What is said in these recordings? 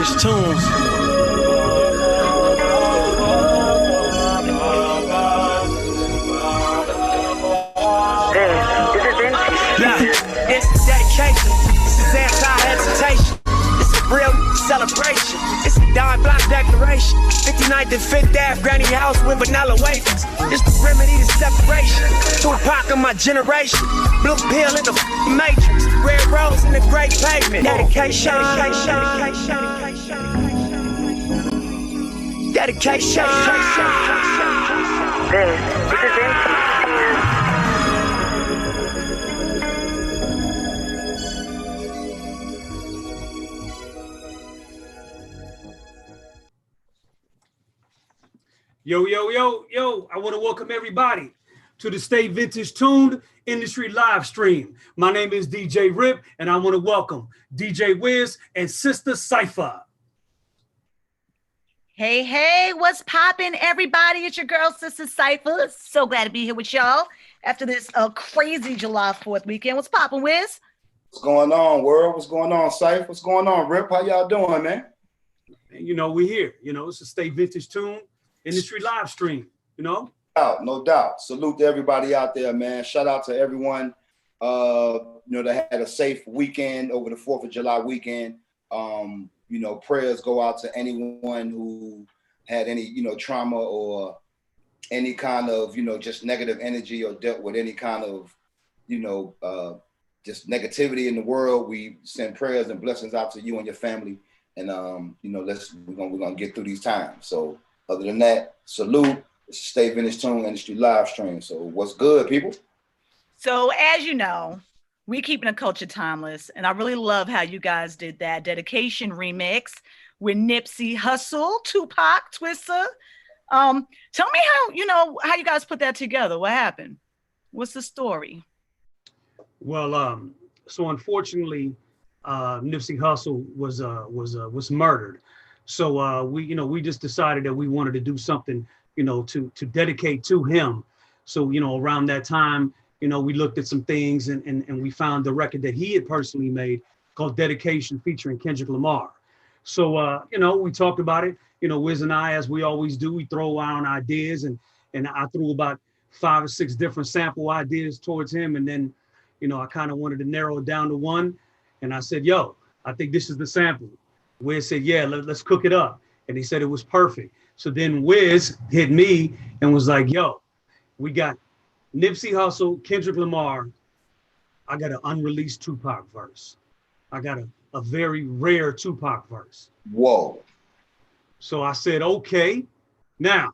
vintage tunes. It's dedication. This is anti-hesitation. It's a real celebration. It's a dime block declaration. 59th and 5th Ave granny house with vanilla wafers. It's the remedy to separation. Tupac of my generation. Blue pill in the matrix. Red rose in the great pavement. Dedication. Dedication. This is Vintaj. Yo, yo, yo, yo, I want to welcome everybody to the Stay Vintage Tuned Industry live stream. My name is DJ Rip, and I want to welcome DJ Wiz and Sister SYPHER. Hey, hey, what's poppin', everybody? It's your girl, Sister SYPHER. So glad to be here with y'all after this crazy July 4th weekend. What's poppin', Wiz? What's going on, world? What's going on, Syph? What's going on, Rip? How y'all doing, man? And, you know, we're here. You know, it's a Stay Vintage Tuned Industry live stream, you know? No doubt. Salute to everybody out there, man. Shout out to everyone, you know, that had a safe weekend over the 4th of July weekend. You know, prayers go out to anyone who had any, you know, trauma or any kind of, you know, just negative energy or dealt with any kind of, you know, just negativity in the world. We send prayers and blessings out to you and your family. And, you know, we're gonna get through these times. So other than that, salute. It's a Stay Vintage Tune Industry live stream. So what's good, people? So as you know, we keeping the culture timeless, and I really love how you guys did that dedication remix with Nipsey Hussle, Tupac, Twista. Tell me how you guys put that together. What happened? What's the story? Well, so unfortunately, Nipsey Hussle was murdered. So we just decided that we wanted to do something, you know, to dedicate to him. So, you know, around that time, you know, we looked at some things and we found the record that he had personally made called Dedication featuring Kendrick Lamar. So, you know, we talked about it, you know, Wiz and I, as we always do, we throw out ideas and I threw about 5 or 6 different sample ideas towards him. And then, you know, I kind of wanted to narrow it down to one. And I said, yo, I think this is the sample. Wiz said, yeah, let's cook it up. And he said it was perfect. So then Wiz hit me and was like, yo, we got Nipsey Hussle, Kendrick Lamar. I got an unreleased Tupac verse. I got a very rare Tupac verse. Whoa. So I said, okay, now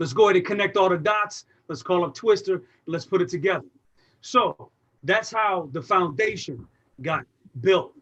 let's go ahead and connect all the dots. Let's call up Twista. Let's put it together. So that's how the foundation got built.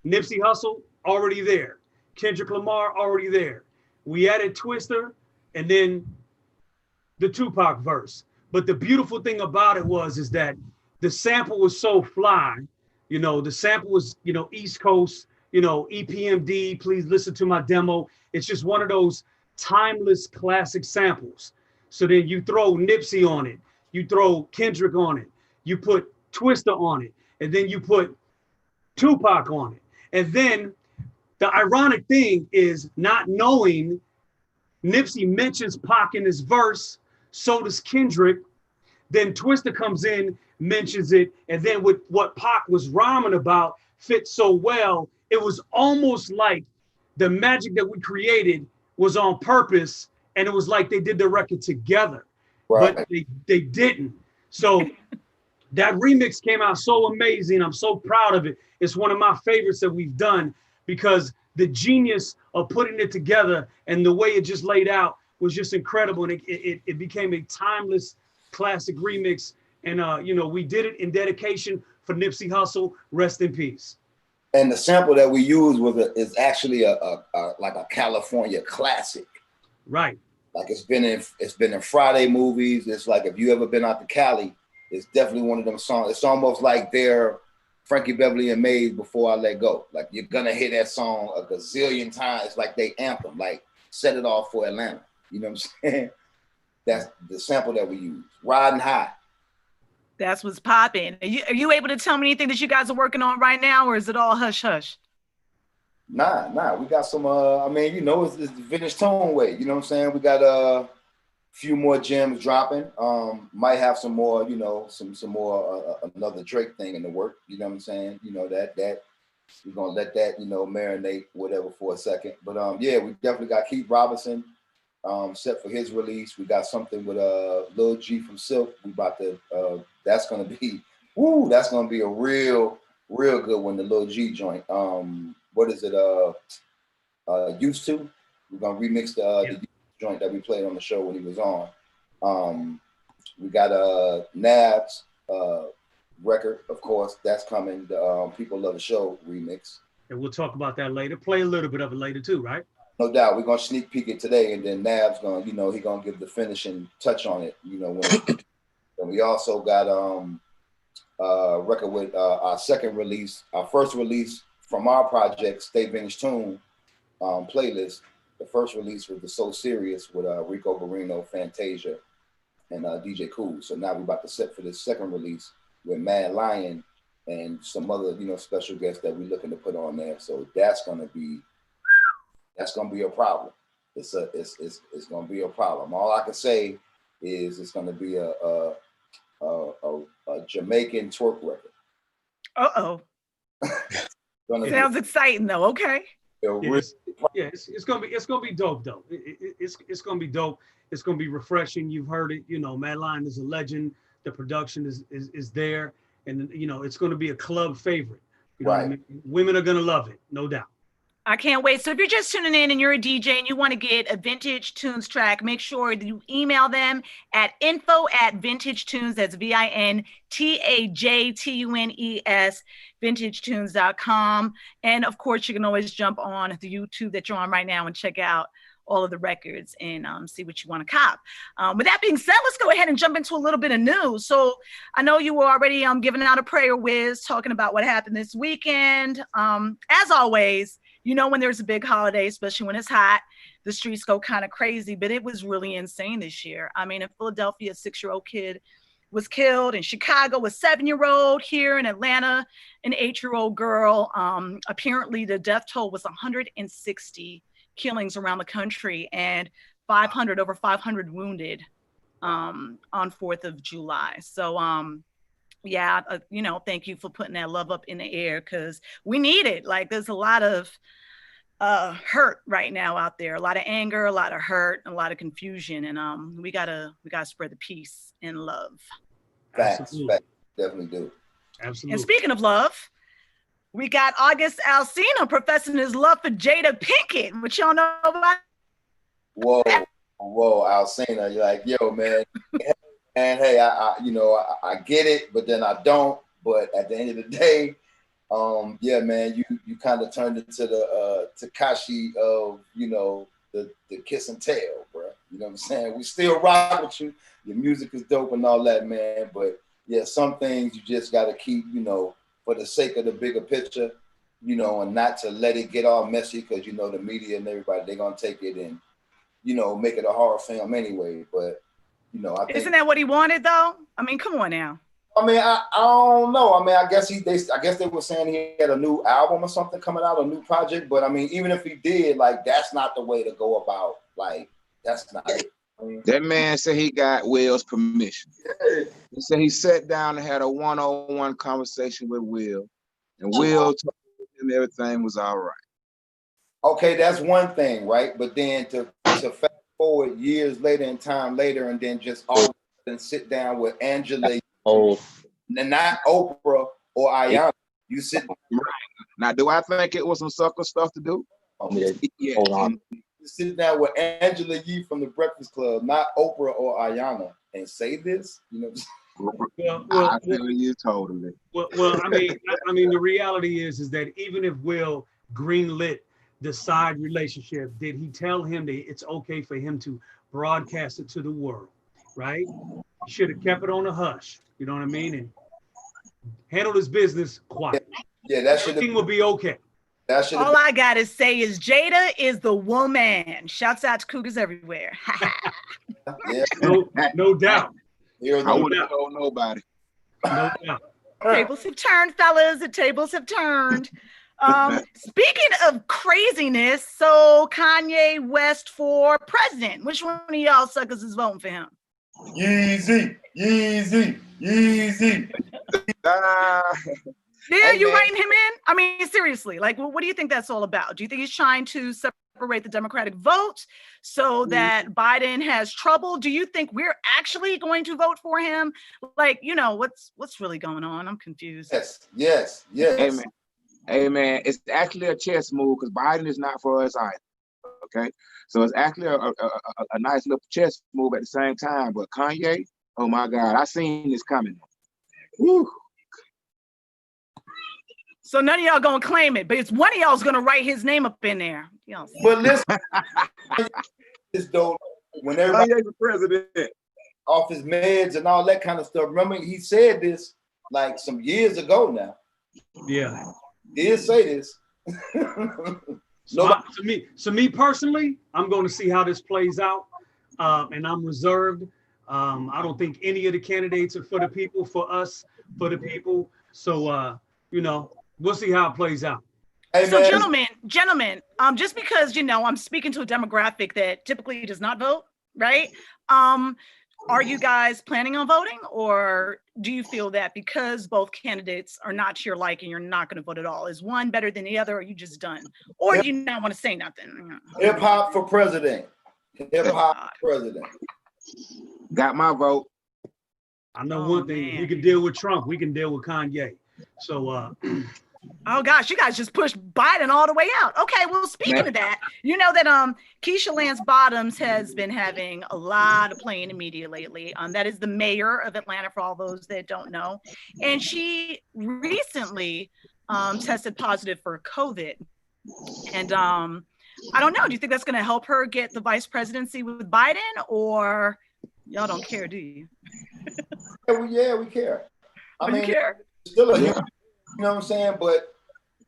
Nipsey Hussle already there. Kendrick Lamar already there. We added Twista and then the Tupac verse. But the beautiful thing about it is that the sample was so fly. You know, the sample was, you know, East Coast, you know, EPMD, please listen to my demo. It's just one of those timeless classic samples. So then you throw Nipsey on it, you throw Kendrick on it, you put Twista on it, and then you put Tupac on it. And then the ironic thing is not knowing Nipsey mentions Pac in his verse, so does Kendrick. Then Twista comes in, mentions it, and then with what Pac was rhyming about fits so well, it was almost like the magic that we created was on purpose, and it was like they did the record together, right. But they didn't. So that remix came out so amazing. I'm so proud of it. It's one of my favorites that we've done because the genius of putting it together and the way it just laid out was just incredible. And it became a timeless classic remix. And, you know, we did it in dedication for Nipsey Hussle. Rest in peace. And the sample that we used is actually like a California classic. Right. Like it's been in Friday movies. It's like, if you ever been out to Cali, it's definitely one of them songs. It's almost like their Frankie Beverly and Maze Before I Let Go. Like you're gonna hear that song a gazillion times. It's like they anthem, like set it off for Atlanta. You know what I'm saying? That's the sample that we use. Riding High. That's what's popping. Are you able to tell me anything that you guys are working on right now, or is it all hush hush? Nah. We got some. I mean, you know, it's the vintage tone way. You know what I'm saying? We got a few more gems dropping. Might have some more. You know, some more another Drake thing in the work. You know what I'm saying? You know that we're gonna let that marinate whatever for a second. But yeah, we definitely got Keith Robinson set for his release. We got something with Lil G from Silk. We about to. That's gonna be. Woo! That's gonna be a real good one. The Lil G joint. What is it? Used to. We're gonna remix the joint that we played on the show when he was on. We got NABS record, of course. That's coming. The People Love the Show remix. And we'll talk about that later. Play a little bit of it later too, right? No doubt. We're gonna sneak peek it today, and then NABS gonna, he gonna give the finishing touch on it. And we also got record with our second release, our first release from our project, Stay Vintage Tune playlist. The first release was the So Serious with Rico Barrino, Fantasia, and DJ Cool. So now we're about to set for this second release with Mad Lion and some other, special guests that we're looking to put on there. So that's gonna be a problem. It's gonna be a problem. All I can say is it's gonna be a Jamaican twerk record. Sounds exciting though. Okay. It's gonna be dope though. It's gonna be dope. It's gonna be refreshing. You've heard it. Mad Lion is a legend. The production is there, and it's gonna be a club favorite. What I mean? Women are gonna love it, no doubt. I can't wait. So if you're just tuning in and you're a DJ and you want to get a Vintage Tunes track, make sure that you email them at info@vintagetunes. That's VINTAJTUNES, vintagetunes.com. And of course, you can always jump on the YouTube that you're on right now and check out all of the records and see what you want to cop. With that being said, let's go ahead and jump into a little bit of news. So I know you were already giving out a prayer whiz, talking about what happened this weekend. As always, when there's a big holiday, especially when it's hot, the streets go kind of crazy, but it was really insane this year. I mean, in Philadelphia, a 6-year-old kid was killed. In Chicago, a 7-year-old. Here in Atlanta, an 8-year-old girl. Apparently, the death toll was 160 killings around the country and over 500 wounded on 4th of July. So, thank you for putting that love up in the air because we need it. Like, there's a lot of hurt right now out there, a lot of anger, a lot of hurt, a lot of confusion, and we gotta spread the peace and love. Facts, definitely do. Absolutely. And speaking of love, we got August Alsina professing his love for Jada Pinkett, which y'all know about. Whoa, Alsina, you're like, yo, man. And hey, I get it, but then I don't. But at the end of the day, man, you kind of turned into the Tekashi of the kiss and tell, bro. You know what I'm saying? We still rock with you. Your music is dope and all that, man. But yeah, some things you just got to keep, for the sake of the bigger picture, and not to let it get all messy because the media and everybody, they're gonna take it and make it a horror film anyway. But I think, isn't that what he wanted though? I mean, come on now. I mean, I don't know. I mean, I guess they were saying he had a new album or something coming out, a new project. But I mean, even if he did, like, that's not the way to go about. Like, that's not it. I mean, that man said he got Will's permission. He said he sat down and had a one-on-one conversation with Will, and Will told him everything was all right. Okay, that's one thing, right? But then to fast forward years later and time later, and then just all of a sudden sit down with Angela. Not Oprah or Ayana. You sit right. Now, do I think it was some sucker stuff to do? Yeah. Hold on. You sit down with Angela Yee from the Breakfast Club, not Oprah or Ayana, and say this. I feel you totally. Well, I mean, the reality is that even if Will greenlit the side relationship, did he tell him that it's okay for him to broadcast it to the world? Right? He should have kept it on a hush. You know what I mean? And handled his business quiet. Yeah, that should. Everything will be okay. All I gotta say is Jada is the woman. Shouts out to cougars everywhere. Yeah. No doubt. I wouldn't have told nobody. No doubt. Tables have turned, fellas. The tables have turned. Speaking of craziness, so Kanye West for president. Which one of y'all suckers is voting for him? Yeezy, Yeezy, Yeezy. Yeah, you writing him in? I mean, seriously, like, what do you think that's all about? Do you think he's trying to separate the Democratic vote so that Biden has trouble? Do you think we're actually going to vote for him? Like, you know, what's really going on? I'm confused. Yes. Hey man, it's actually a chess move because Biden is not for us either. Okay, so it's actually a nice little chess move at the same time. But Kanye, oh my God, I seen this coming. Woo. So none of y'all gonna claim it, but it's one of y'all's gonna write his name up in there. But listen, this though, when everybody's the president off his meds and all that kind of stuff. Remember, he said this like some years ago now. Yeah, he did say this. So me personally, I'm going to see how this plays out, and I'm reserved. I don't think any of the candidates are for the people, for us, for the people. So you know, we'll see how it plays out. Hey, so man. gentlemen, just because, you know, I'm speaking to a demographic that typically does not vote, right? Are you guys planning on voting, or do you feel that because both candidates are not to your liking, you're not going to vote at all? Is one better than the other, or are you just done? Or do you not want to say nothing? Hip hop for president. Hip hop for president. Got my vote. I know one thing. Man. If we can deal with Trump, we can deal with Kanye. So oh gosh, you guys just pushed Biden all the way out. Okay, well, speaking of that, you know that Keisha Lance Bottoms has been having a lot of play in the media lately. That is the mayor of Atlanta, for all those that don't know. And she recently tested positive for COVID. And I don't know, do you think that's gonna help her get the vice presidency with Biden, or y'all don't care, do you? Yeah, we care. I mean, care? Still a human, you know what I'm saying? But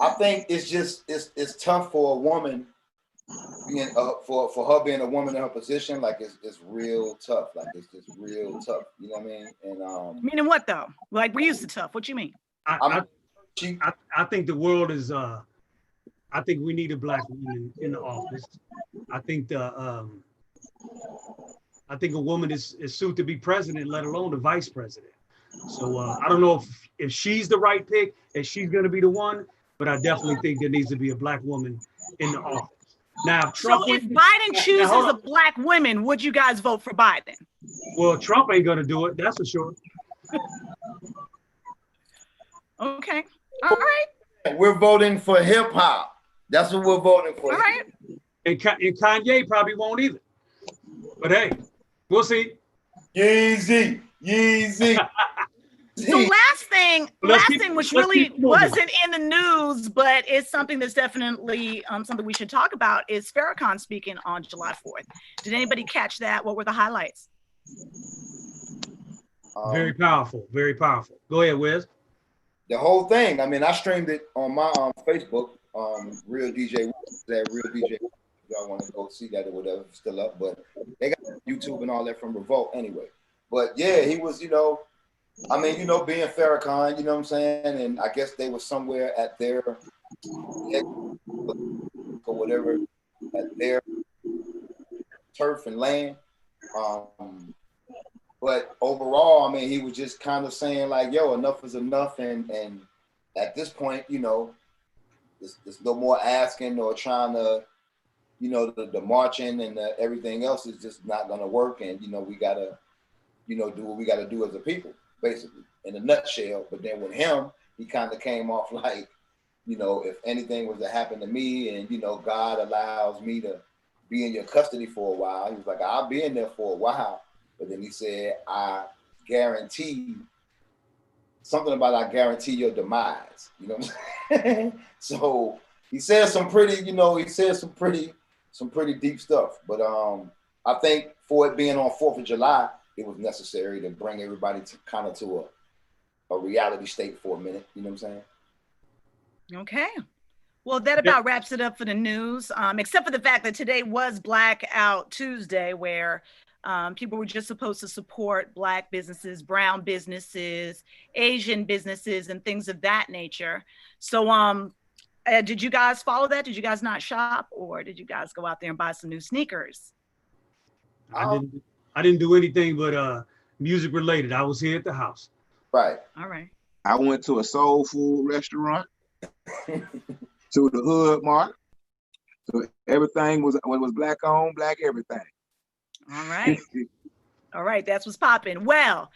I think it's just it's tough for a woman being for her being a woman in her position. Like it's real tough. Like it's just real tough. You know what I mean? And meaning what though? Like we used to tough. What you mean? I think the world is. I think we need a black woman in the office. I think I think a woman is suited to be president, let alone the vice president. So I don't know if she's the right pick, if she's going to be the one, but I definitely think there needs to be a black woman in the office. Now, Trump. So if Biden chooses a black woman, would you guys vote for Biden? Well, Trump ain't going to do it. That's for sure. Okay. All right. We're voting for hip hop. That's what we're voting for. All right. And Kanye probably won't either. But hey, we'll see. Yeezy. So last thing, which really wasn't in the news, but it's something that's definitely something we should talk about, is FARRAKHAN speaking on July 4th. Did anybody catch that? What were the highlights? Very powerful, very powerful. Go ahead, Wiz. The whole thing. I mean, I streamed it on my Facebook, Real DJ, Real DJ. Y'all want to go see that or whatever, it's still up, but they got YouTube and all that from Revolt anyway. But yeah, he was, you know, I mean, you know, being Farrakhan, you know what I'm saying? And I guess they were somewhere at their, or whatever, at their turf and land. But overall, I mean, he was just kind of saying like, yo, enough is enough. And at this point, you know, there's no more asking or trying to, you know, the marching and everything else is just not going to work. And, you know, we got to, you know, do what we got to do as a people, basically, in a nutshell. But then with him, he kind of came off like, you know, if anything was to happen to me and, you know, God allows me to be in your custody for a while, he was like, I'll be in there for a while. But then he said, I guarantee something about I guarantee your demise. You know what I'm saying? So he said some pretty, you know, some pretty deep stuff. But I think for it being on 4th of July, it was necessary to bring everybody to kind of to a reality state for a minute. You know what I'm saying? Okay. Well, that about wraps it up for the news, except for the fact that today was Blackout Tuesday, where people were just supposed to support Black businesses, brown businesses, Asian businesses, and things of that nature. So Did you guys follow that? Did you guys not shop, or did you guys go out there and buy some new sneakers? I didn't do anything but music related. I was here at the house. Right. All right. I went to a soul food restaurant, to the Hood Mart. So everything was black on, black everything. All right. All right, that's what's popping. Well,